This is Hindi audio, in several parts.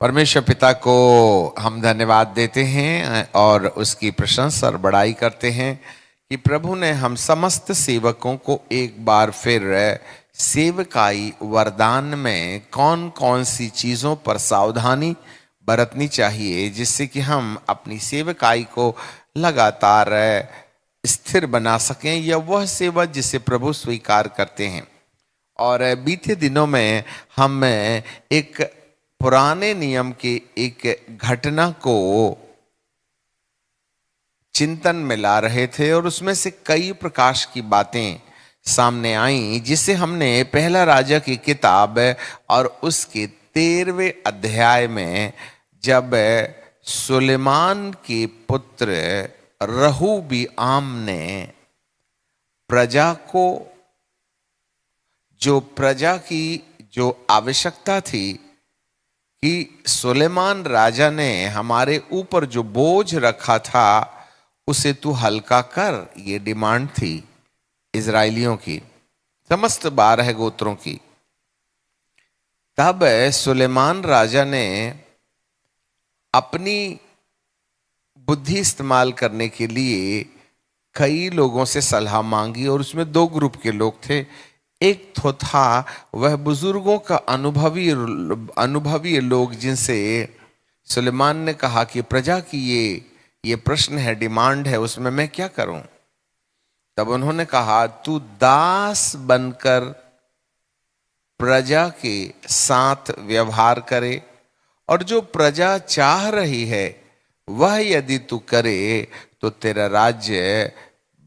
परमेश्वर पिता को हम धन्यवाद देते हैं और उसकी प्रशंसा और बड़ाई करते हैं कि प्रभु ने हम समस्त सेवकों को एक बार फिर सेवकाई वरदान में कौन कौन सी चीज़ों पर सावधानी बरतनी चाहिए जिससे कि हम अपनी सेवकाई को लगातार स्थिर बना सकें या वह सेवा जिसे प्रभु स्वीकार करते हैं। और बीते दिनों में हम एक पुराने नियम के एक घटना को चिंतन में ला रहे थे और उसमें से कई प्रकाश की बातें सामने आई, जिसे हमने पहला राजा की किताब और उसके 13वें अध्याय में जब सुलेमान के पुत्र रहूबिआम ने प्रजा की जो आवश्यकता थी कि सुलेमान राजा ने हमारे ऊपर जो बोझ रखा था उसे तू हल्का कर, ये डिमांड थी इजराइलियों की, समस्त 12 गोत्रों की। तब सुलेमान राजा ने अपनी बुद्धि इस्तेमाल करने के लिए कई लोगों से सलाह मांगी और उसमें 2 ग्रुप के लोग थे। एक तो था वह बुजुर्गों का अनुभवी लोग जिनसे सुलेमान ने कहा कि प्रजा की ये प्रश्न है, डिमांड है, उसमें मैं क्या करूं। तब उन्होंने कहा तू दास बनकर प्रजा के साथ व्यवहार करे और जो प्रजा चाह रही है वह यदि तू करे तो तेरा राज्य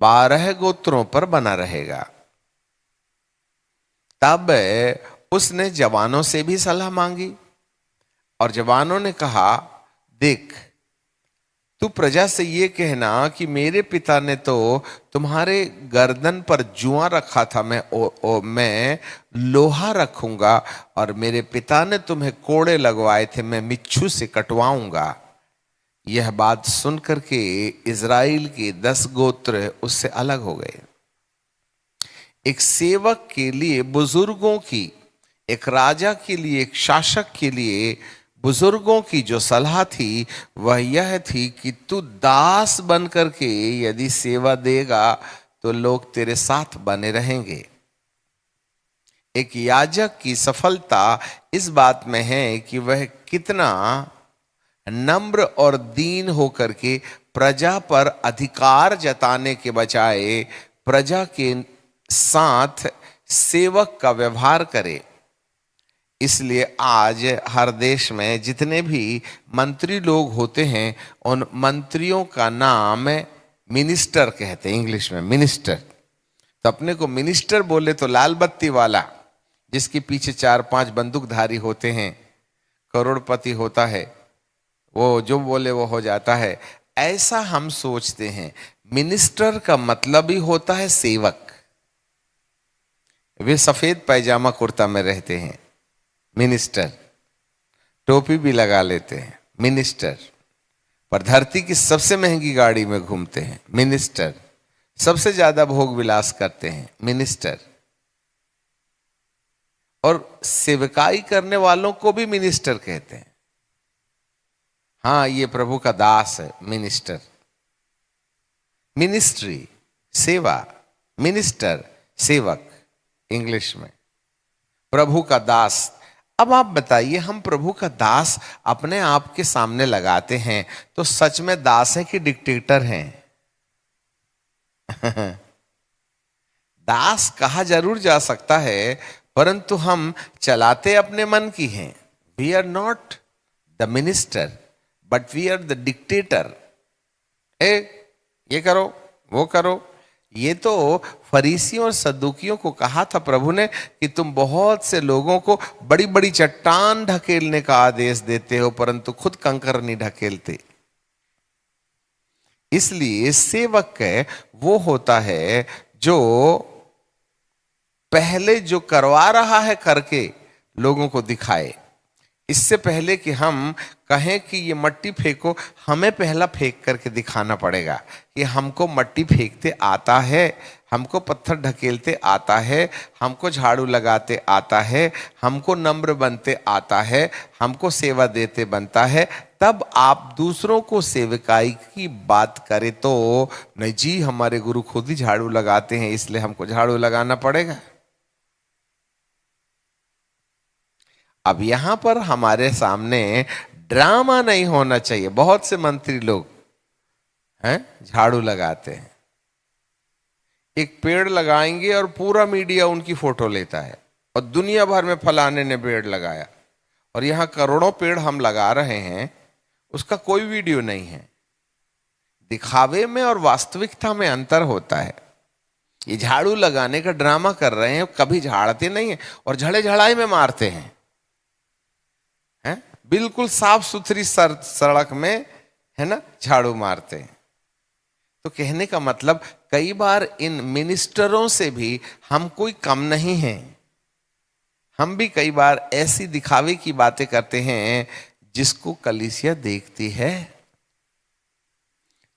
12 गोत्रों पर बना रहेगा। तब उसने जवानों से भी सलाह मांगी और जवानों ने कहा देख, तू प्रजा से ये कहना कि मेरे पिता ने तो तुम्हारे गर्दन पर जुआ रखा था, मैं लोहा रखूंगा, और मेरे पिता ने तुम्हें कोड़े लगवाए थे, मैं मिच्छू से कटवाऊंगा। यह बात सुनकर के इजराइल के 10 गोत्र उससे अलग हो गए। एक सेवक के लिए बुजुर्गों की, एक राजा के लिए, एक शासक के लिए बुजुर्गों की जो सलाह थी वह यह थी कि तू दास बन करके यदि सेवा देगा तो लोग तेरे साथ बने रहेंगे। एक याजक की सफलता इस बात में है कि वह कितना नम्र और दीन होकर के प्रजा पर अधिकार जताने के बजाय प्रजा के साथ सेवक का व्यवहार करे। इसलिए आज हर देश में जितने भी मंत्री लोग होते हैं उन मंत्रियों का नाम मिनिस्टर कहते हैं, इंग्लिश में मिनिस्टर। तो अपने को मिनिस्टर बोले तो लाल बत्ती वाला जिसके पीछे 4-5 बंदूकधारी होते हैं, करोड़पति होता है, वो जो बोले वो हो जाता है, ऐसा हम सोचते हैं। मिनिस्टर का मतलब ही होता है सेवक। वे सफेद पैजामा कुर्ता में रहते हैं, मिनिस्टर, टोपी भी लगा लेते हैं, मिनिस्टर, पर धरती की सबसे महंगी गाड़ी में घूमते हैं, मिनिस्टर, सबसे ज्यादा भोग विलास करते हैं, मिनिस्टर। और सेवकाई करने वालों को भी मिनिस्टर कहते हैं। हाँ, ये प्रभु का दास है, मिनिस्टर, मिनिस्ट्री, सेवा, मिनिस्टर, सेवक इंग्लिश में, प्रभु का दास। अब आप बताइए, हम प्रभु का दास अपने आप के सामने लगाते हैं तो सच में दास है कि डिक्टेटर हैं? दास कहा जरूर जा सकता है परंतु हम चलाते अपने मन की हैं। We are not the minister but we are the dictator. ये करो, वो करो। ये तो फरीसियों और सद्दुकियों को कहा था प्रभु ने कि तुम बहुत से लोगों को बड़ी बड़ी चट्टान ढकेलने का आदेश देते हो परंतु खुद कंकर नहीं ढकेलते। इसलिए सेवक वो होता है जो पहले जो करवा रहा है करके लोगों को दिखाए। इससे पहले कि हम कहें कि ये मट्टी फेंको, हमें पहला फेंक करके दिखाना पड़ेगा कि हमको मट्टी फेंकते आता है, हमको पत्थर ढकेलते आता है, हमको झाड़ू लगाते आता है, हमको नम्र बनते आता है, हमको सेवा देते बनता है। तब आप दूसरों को सेवकाई की बात करें तो नहीं जी, हमारे गुरु खुद ही झाड़ू लगाते हैं इसलिए हमको झाड़ू लगाना पड़ेगा। अब यहां पर हमारे सामने ड्रामा नहीं होना चाहिए। बहुत से मंत्री लोग हैं झाड़ू लगाते हैं, एक पेड़ लगाएंगे और पूरा मीडिया उनकी फोटो लेता है और दुनिया भर में फलाने ने पेड़ लगाया, और यहां करोड़ों पेड़ हम लगा रहे हैं, उसका कोई वीडियो नहीं है। दिखावे में और वास्तविकता में अंतर होता है। ये झाड़ू लगाने का ड्रामा कर रहे हैं, कभी झाड़ते नहीं है और झड़े झड़ाई में मारते हैं। बिल्कुल साफ सुथरी सड़क में है ना झाड़ू मारते हैं। तो कहने का मतलब कई बार इन मिनिस्टरों से भी हम कोई कम नहीं हैं। हम भी कई बार ऐसी दिखावे की बातें करते हैं जिसको कलीसिया देखती है।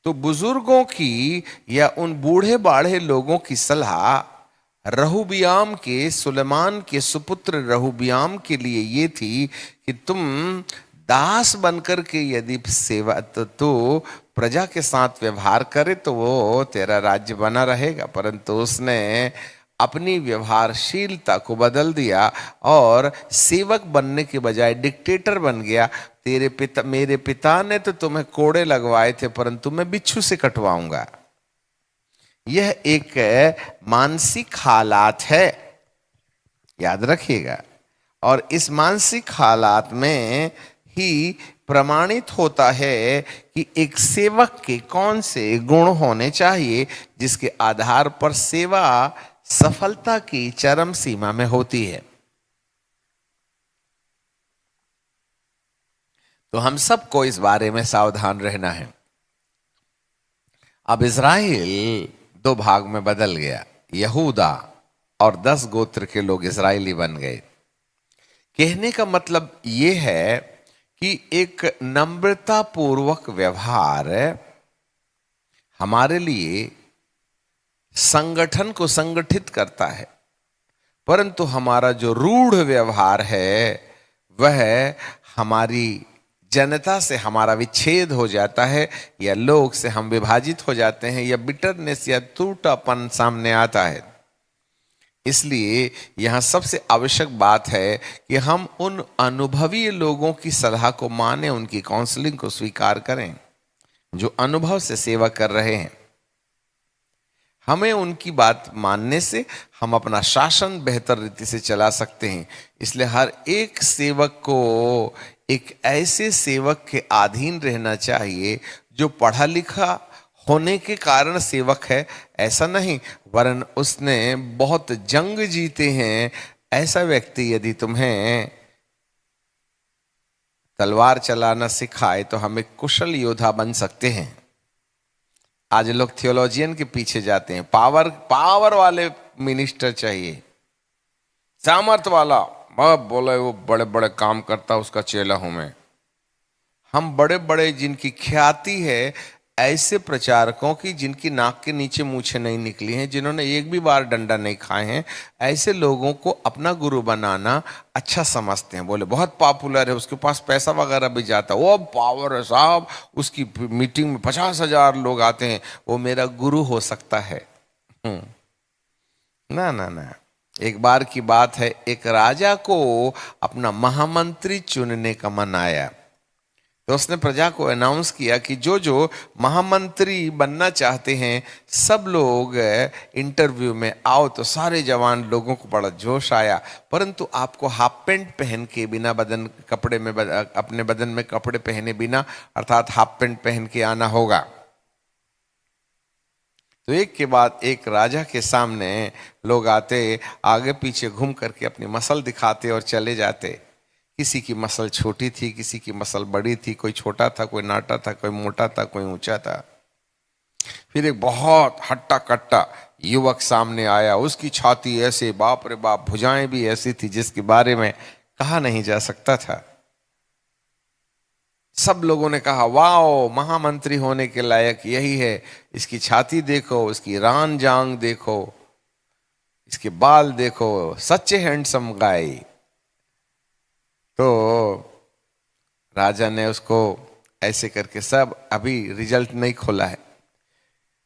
तो बुजुर्गों की या उन बूढ़े बाढ़े लोगों की सलाह रहूबियाम के, सुलेमान के सुपुत्र रहूबियाम के लिए ये थी कि तुम दास बनकर के यदि सेवा तो प्रजा के साथ व्यवहार करे तो वो तेरा राज्य बना रहेगा। परंतु उसने अपनी व्यवहारशीलता को बदल दिया और सेवक बनने के बजाय डिक्टेटर बन गया। मेरे पिता ने तो तुम्हें कोड़े लगवाए थे, परंतु मैं बिच्छू से कटवाऊंगा। यह एक मानसिक हालात है, याद रखिएगा। और इस मानसिक हालात में ही प्रमाणित होता है कि एक सेवक के कौन से गुण होने चाहिए जिसके आधार पर सेवा सफलता की चरम सीमा में होती है। तो हम सबको इस बारे में सावधान रहना है। अब इज़राइल दो भाग में बदल गया, यहूदा और 10 गोत्र के लोग इज़राइली बन गए। कहने का मतलब यह है कि एक नम्रता पूर्वक व्यवहार हमारे लिए संगठन को संगठित करता है, परंतु हमारा जो रूढ़ व्यवहार है वह हमारी जनता से हमारा विच्छेद हो जाता है, या लोग से हम विभाजित हो जाते हैं, या बिटरनेस या टूटापन सामने आता है। इसलिए यहां सबसे आवश्यक बात है कि हम उन अनुभवी लोगों की सलाह को माने, उनकी काउंसलिंग को स्वीकार करें जो अनुभव से सेवा कर रहे हैं। हमें उनकी बात मानने से हम अपना शासन बेहतर रीति से चला सकते हैं। इसलिए हर एक सेवक को एक ऐसे सेवक के अधीन रहना चाहिए जो पढ़ा लिखा होने के कारण सेवक है, ऐसा नहीं, वरन उसने बहुत जंग जीते हैं। ऐसा व्यक्ति यदि तुम्हें तलवार चलाना सिखाए तो हम एक कुशल योद्धा बन सकते हैं। आज लोग थियोलॉजियन के पीछे जाते हैं, पावर वाले मिनिस्टर चाहिए, सामर्थ वाला, बोले वो बड़े बड़े काम करता उसका चेला हूं मैं। हम बड़े बड़े जिनकी ख्याति है ऐसे प्रचारकों की जिनकी नाक के नीचे मूछें नहीं निकली हैं, जिन्होंने एक भी बार डंडा नहीं खाए हैं, ऐसे लोगों को अपना गुरु बनाना अच्छा समझते हैं। बोले बहुत पॉपुलर है, उसके पास पैसा वगैरह भी जाता है, वो पावर है साहब, उसकी मीटिंग में 50,000 लोग आते हैं, वो मेरा गुरु हो सकता है। ना ना ना, एक बार की बात है, एक राजा को अपना महामंत्री चुनने का मन आया, तो उसने प्रजा को अनाउंस किया कि जो जो महामंत्री बनना चाहते हैं सब लोग इंटरव्यू में आओ। तो सारे जवान लोगों को बड़ा जोश आया, परंतु आपको हाफ पैंट पहन के बिना अपने बदन में कपड़े पहने बिना, अर्थात हाफ पैंट पहन के आना होगा। तो एक के बाद एक राजा के सामने लोग आते, आगे पीछे घूम करके अपनी मसल दिखाते और चले जाते। किसी की मसल छोटी थी, किसी की मसल बड़ी थी, कोई छोटा था, कोई नाटा था, कोई मोटा था, कोई ऊंचा था। फिर एक बहुत हट्टा कट्टा युवक सामने आया, उसकी छाती ऐसे, बाप रे बाप, भुजाएं भी ऐसी थी जिसके बारे में कहा नहीं जा सकता था। सब लोगों ने कहा वाओ, महामंत्री होने के लायक यही है, इसकी छाती देखो, इसकी रान जांग देखो, इसके बाल देखो, सच हैंडसम गाय। तो राजा ने उसको ऐसे करके, सब अभी रिजल्ट नहीं खोला है।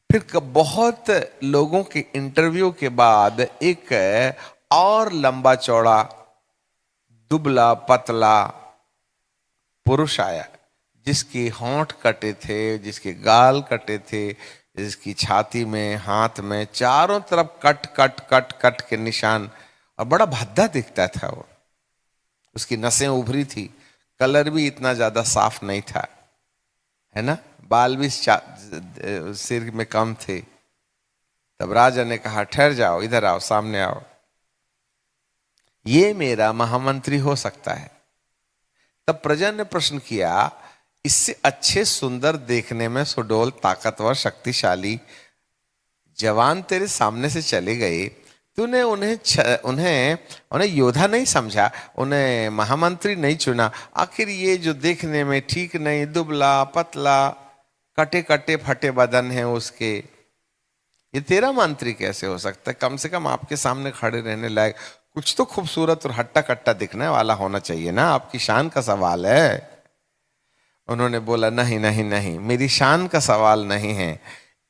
फिर बहुत लोगों के इंटरव्यू के बाद एक और लंबा चौड़ा दुबला पतला पुरुष आया, जिसके होंठ कटे थे, जिसके गाल कटे थे, जिसकी छाती में, हाथ में चारों तरफ कट कट कट कट के निशान, और बड़ा भद्दा दिखता था वो। उसकी नसें उभरी थी, कलर भी इतना ज्यादा साफ नहीं था, है ना, बाल भी सिर में कम थे। तब राजा ने कहा ठहर जाओ, इधर आओ, सामने आओ, ये मेरा महामंत्री हो सकता है। तब प्रजा ने प्रश्न किया, इससे अच्छे सुंदर देखने में सुडौल ताकतवर शक्तिशाली जवान तेरे सामने से चले गए, तूने उन्हें योद्धा नहीं समझा, उन्हें महामंत्री नहीं चुना। आखिर ये जो देखने में ठीक नहीं, दुबला पतला कटे कटे फटे बदन है उसके, ये तेरा मंत्री कैसे हो सकता है? कम से कम आपके सामने खड़े रहने लायक कुछ तो खूबसूरत और हट्टा कट्टा दिखने वाला होना चाहिए ना, आपकी शान का सवाल है। उन्होंने बोला नहीं नहीं नहीं, मेरी शान का सवाल नहीं है,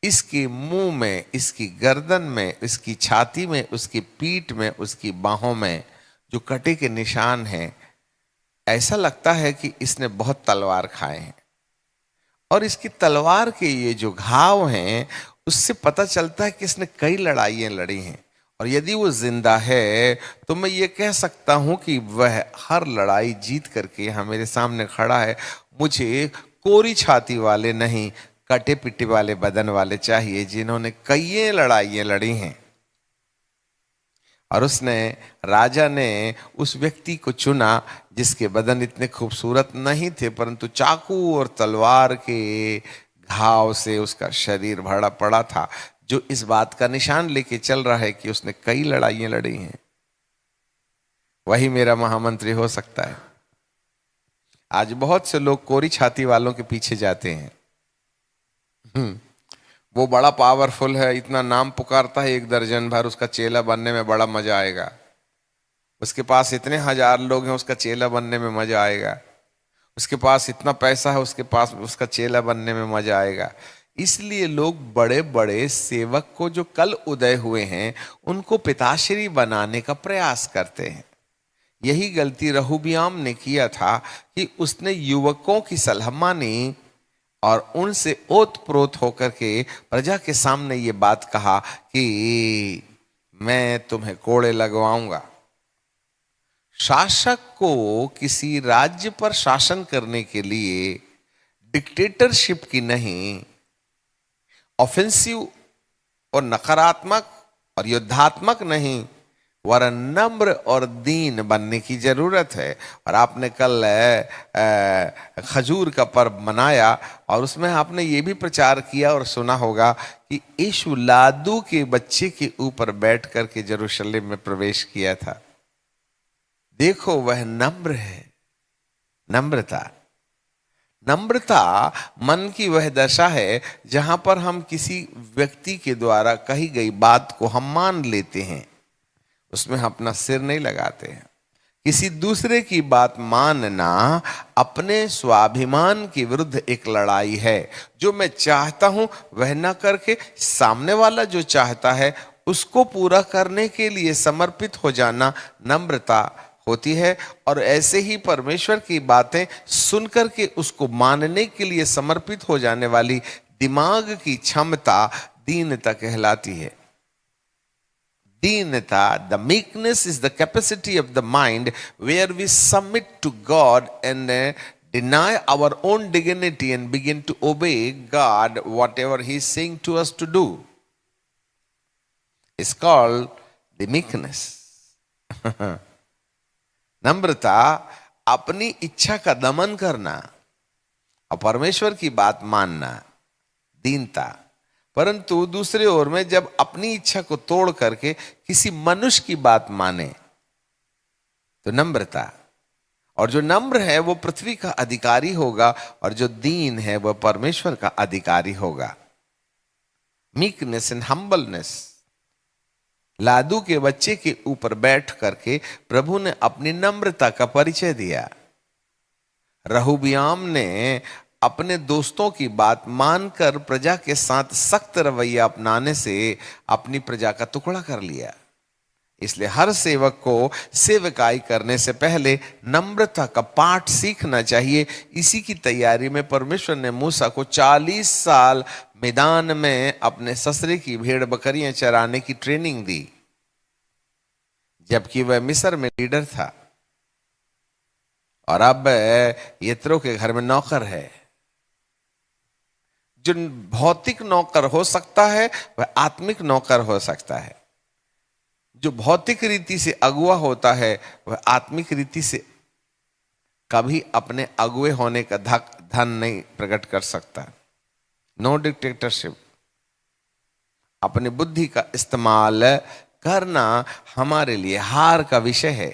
इसके मुंह में, इसकी गर्दन में, इसकी छाती में, उसकी पीठ में, उसकी बाहों में जो कटे के निशान हैं, ऐसा लगता है कि इसने बहुत तलवार खाए हैं, और इसकी तलवार के ये जो घाव हैं उससे पता चलता है कि इसने कई लड़ाइयां लड़ी हैं, और यदि वो जिंदा है तो मैं ये कह सकता हूं कि वह हर लड़ाई जीत करके यहां मेरे सामने खड़ा है। मुझे कोरी छाती वाले नहीं, कटे पिटे वाले बदन वाले चाहिए, जिन्होंने कई लड़ाइयां लड़ी हैं। और राजा ने उस व्यक्ति को चुना जिसके बदन इतने खूबसूरत नहीं थे, परंतु चाकू और तलवार के घाव से उसका शरीर भरा पड़ा था, जो इस बात का निशान लेके चल रहा है कि उसने कई लड़ाइयां लड़ी हैं। वही मेरा महामंत्री हो सकता है। आज बहुत से लोग कोरी छाती वालों के पीछे जाते हैं। वो बड़ा पावरफुल है, इतना नाम पुकारता है, 1 दर्जन भर, उसका चेला बनने में बड़ा मजा आएगा। उसके पास इतने 1000 लोग हैं, उसका चेला बनने में मजा आएगा। उसके पास इतना पैसा है, उसके पास उसका चेला बनने में मजा आएगा। इसलिए लोग बड़े बड़े सेवक को जो कल उदय हुए हैं उनको पिताश्री बनाने का प्रयास करते हैं। यही गलती रहूबियाम ने किया था कि उसने युवकों की सलाह मानी और उनसे ओतप्रोत होकर के प्रजा के सामने ये बात कहा कि मैं तुम्हें कोड़े लगवाऊंगा। शासक को किसी राज्य पर शासन करने के लिए डिक्टेटरशिप की नहीं, ऑफेंसिव और नकारात्मक और युद्धात्मक नहीं, वरन नम्र और दीन बनने की जरूरत है। और आपने कल खजूर का पर्व मनाया और उसमें आपने ये भी प्रचार किया और सुना होगा कि यीशु लादू के बच्चे के ऊपर बैठ करके यरूशलेम में प्रवेश किया था। देखो वह नम्र है। नम्रता, नम्रता मन की वह दशा है जहां पर हम किसी व्यक्ति के द्वारा कही गई बात को हम मान लेते हैं, उसमें हम अपना सिर नहीं लगाते हैं। किसी दूसरे की बात मानना अपने स्वाभिमान के विरुद्ध एक लड़ाई है। जो मैं चाहता हूं वह ना करके सामने वाला जो चाहता है उसको पूरा करने के लिए समर्पित हो जाना नम्रता होती है। और ऐसे ही परमेश्वर की बातें सुनकर के उसको मानने के लिए समर्पित हो जाने वाली दिमाग की क्षमता दीनता कहलाती है। दीनता, the meekness is the capacity of the mind where we submit to God and deny our own dignity and begin to obey God whatever He is saying to us to do. It's called the meekness. नम्रता अपनी इच्छा का दमन करना और परमेश्वर की बात मानना, दीनता। परंतु दूसरे ओर में जब अपनी इच्छा को तोड़ करके किसी मनुष्य की बात माने तो नम्रता। और जो नम्र है वो पृथ्वी का अधिकारी होगा, और जो दीन है वह परमेश्वर का अधिकारी होगा। Meekness and humbleness. लादू के बच्चे के ऊपर बैठ करके प्रभु ने अपनी नम्रता का परिचय दिया। रहूबियाम ने अपने दोस्तों की बात मानकर प्रजा के साथ सख्त रवैया अपनाने से अपनी प्रजा का टुकड़ा कर लिया। इसलिए हर सेवक को सेवकाई करने से पहले नम्रता का पाठ सीखना चाहिए। इसी की तैयारी में परमेश्वर ने मूसा को 40 साल मैदान में अपने ससुरे की भेड़ बकरियां चराने की ट्रेनिंग दी, जबकि वह मिस्र में लीडर था और अब यत्रो के घर में नौकर है। जो भौतिक नौकर हो सकता है वह आत्मिक नौकर हो सकता है। जो भौतिक रीति से अगुआ होता है वह आत्मिक रीति से कभी अपने अगुए होने का धन नहीं प्रकट कर सकता। No dictatorship. अपनी बुद्धि का इस्तेमाल करना हमारे लिए हार का विषय है।